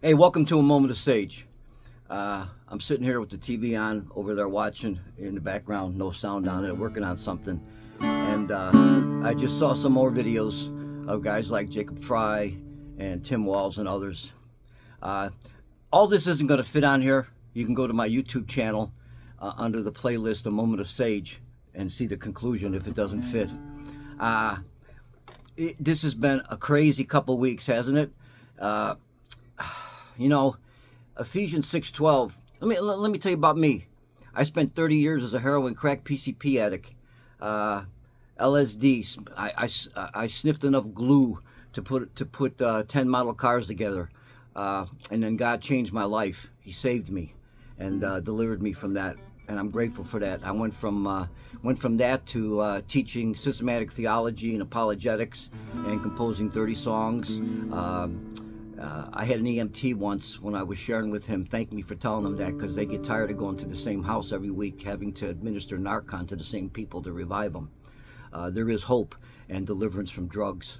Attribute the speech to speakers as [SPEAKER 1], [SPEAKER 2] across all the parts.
[SPEAKER 1] Hey, welcome to A Moment of Sage. I'm sitting here with the TV on over there watching in the background, no sound on it, working on something. And I just saw some more videos of guys like Jacob Fry and Tim Walls and others. All this isn't going to fit on here. You can go to my YouTube channel under the playlist A Moment of Sage and see the conclusion if it doesn't fit. This has been a crazy couple weeks, hasn't it? Ephesians 6:12. Let me tell you about me. I spent 30 years as a heroin, crack, PCP addict, LSD. I sniffed enough glue to put 10 model cars together, and then God changed my life. He saved me and delivered me from that, and I'm grateful for that. I went from that to teaching systematic theology and apologetics and composing 30 songs. I had an EMT once when I was sharing with him, thank me for telling them that, because they get tired of going to the same house every week, having to administer Narcan to the same people to revive them. There is hope and deliverance from drugs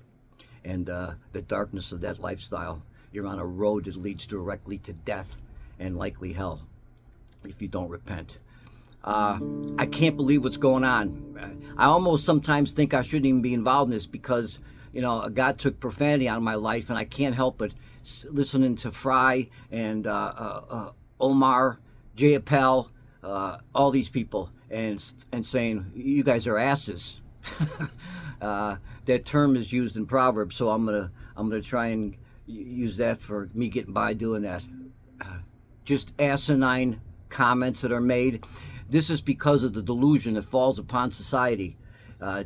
[SPEAKER 1] and the darkness of that lifestyle. You're on a road that leads directly to death and likely hell if you don't repent. I can't believe what's going on. I almost sometimes think I shouldn't even be involved in this because, God took profanity out of my life, and I can't help but listening to Fry and Omar, J. Appel, all these people, and saying, you guys are asses. That term is used in Proverbs, so I'm gonna try and use that for me getting by doing that. Just asinine comments that are made. This is because of the delusion that falls upon society.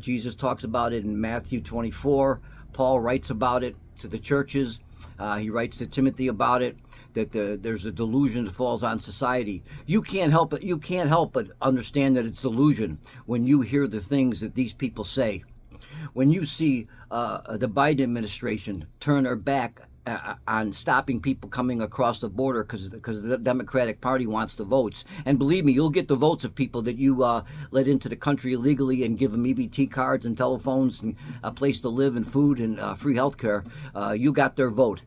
[SPEAKER 1] Jesus talks about it in Matthew 24. Paul writes about it to the churches. He writes to Timothy about it, that there's a delusion that falls on society. You can't help but understand that it's delusion when you hear the things that these people say. When you see the Biden administration turn their back on stopping people coming across the border because the Democratic Party wants the votes. And believe me, you'll get the votes of people that you let into the country illegally and give them EBT cards and telephones and a place to live and food and free health care. You got their vote.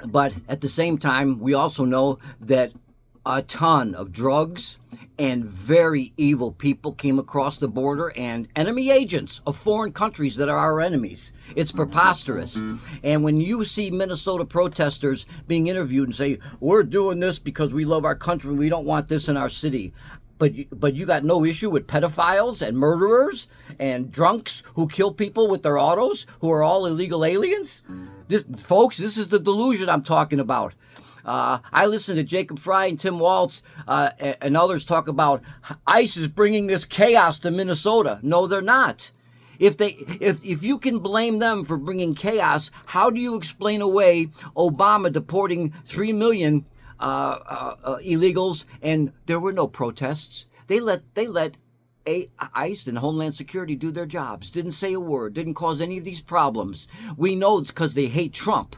[SPEAKER 1] But at the same time, we also know that a ton of drugs and very evil people came across the border, and enemy agents of foreign countries that are our enemies. It's preposterous. And when you see Minnesota protesters being interviewed and say, we're doing this because we love our country, we don't want this in our city. But you got no issue with pedophiles and murderers and drunks who kill people with their autos, who are all illegal aliens? This is the delusion I'm talking about. I listen to Jacob Fry and Tim Waltz and others talk about ICE is bringing this chaos to Minnesota. No, they're not. If you can blame them for bringing chaos, how do you explain away Obama deporting 3 million illegals and there were no protests? They let ICE and Homeland Security do their jobs. Didn't say a word. Didn't cause any of these problems. We know it's because they hate Trump.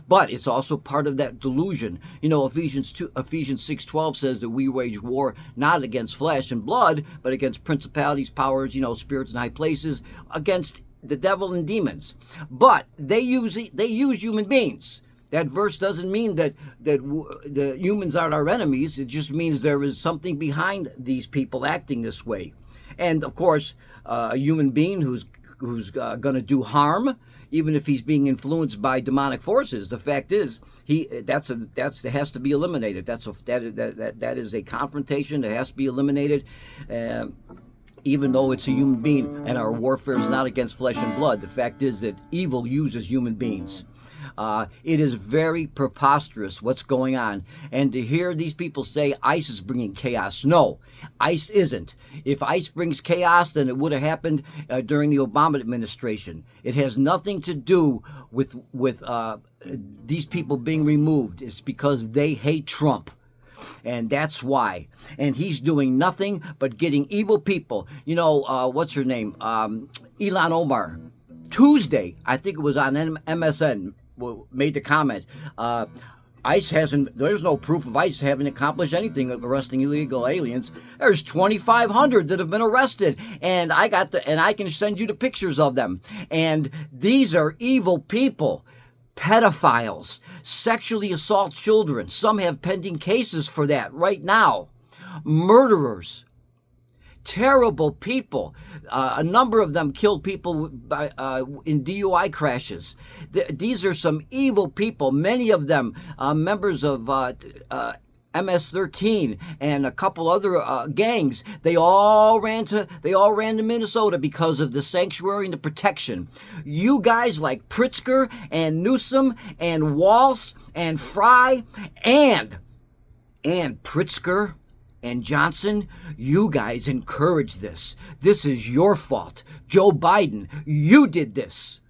[SPEAKER 1] But it's also part of that delusion. Ephesians 6:12 says that we wage war not against flesh and blood, but against principalities, powers, spirits in high places, against the devil and demons. But they use human beings. That verse doesn't mean that the humans are our enemies. It just means there is something behind these people acting this way. And of course, a human being who's going to do harm, even if he's being influenced by demonic forces, the fact is that has to be eliminated. That is a confrontation that has to be eliminated, even though it's a human being, and our warfare is not against flesh and blood. The fact is that evil uses human beings. It is very preposterous what's going on. And to hear these people say ICE is bringing chaos. No, ICE isn't. If ICE brings chaos, then it would have happened during the Obama administration. It has nothing to do with these people being removed. It's because they hate Trump. And that's why. And he's doing nothing but getting evil people. What's her name? Ilhan Omar. Tuesday, I think it was on MSN, made the comment, there's no proof of ICE having accomplished anything of arresting illegal aliens. There's 2,500 that have been arrested, and I can send you the pictures of them. And these are evil people. pedophiles, sexually assault children. Some have pending cases for that right now. Murderers, terrible people. A number of them killed people in DUI crashes. These are some evil people. Many of them members of MS-13 and a couple other gangs. They all ran to Minnesota because of the sanctuary and the protection. You guys like Pritzker and Newsom and Walsh and Fry and Pritzker and Johnson, you guys encourage this. This is your fault. Joe Biden, you did this.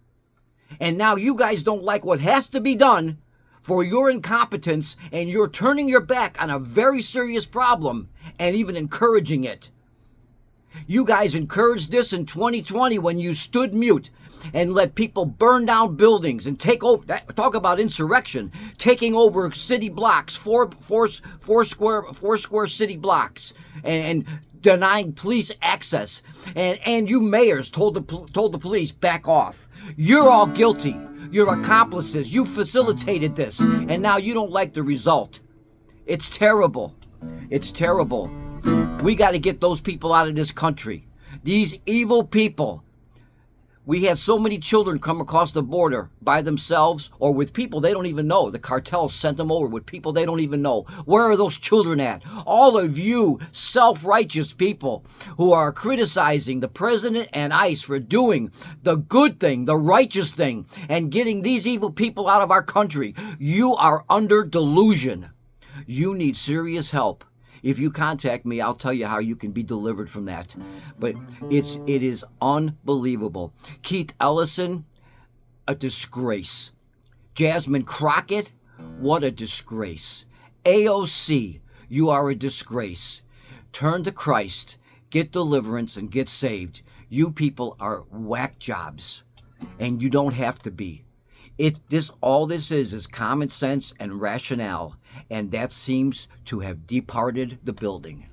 [SPEAKER 1] And now you guys don't like what has to be done for your incompetence, and you're turning your back on a very serious problem and even encouraging it. You guys encouraged this in 2020 when you stood mute and let people burn down buildings and take over. Talk about insurrection, taking over city blocks, four square city blocks, and denying police access. And you mayors told the police, back off. You're all guilty. You're accomplices. You facilitated this, and now you don't like the result. It's terrible. It's terrible. We got to get those people out of this country. These evil people. We had so many children come across the border by themselves or with people they don't even know. The cartels sent them over with people they don't even know. Where are those children at? All of you self-righteous people who are criticizing the president and ICE for doing the good thing, the righteous thing, and getting these evil people out of our country, you are under delusion. You need serious help. If you contact me, I'll tell you how you can be delivered from that. But it is unbelievable. Keith Ellison, a disgrace. Jasmine Crockett, what a disgrace. AOC, you are a disgrace. Turn to Christ, get deliverance, and get saved. You people are whack jobs, and you don't have to be. All this is common sense and rationale, and that seems to have departed the building.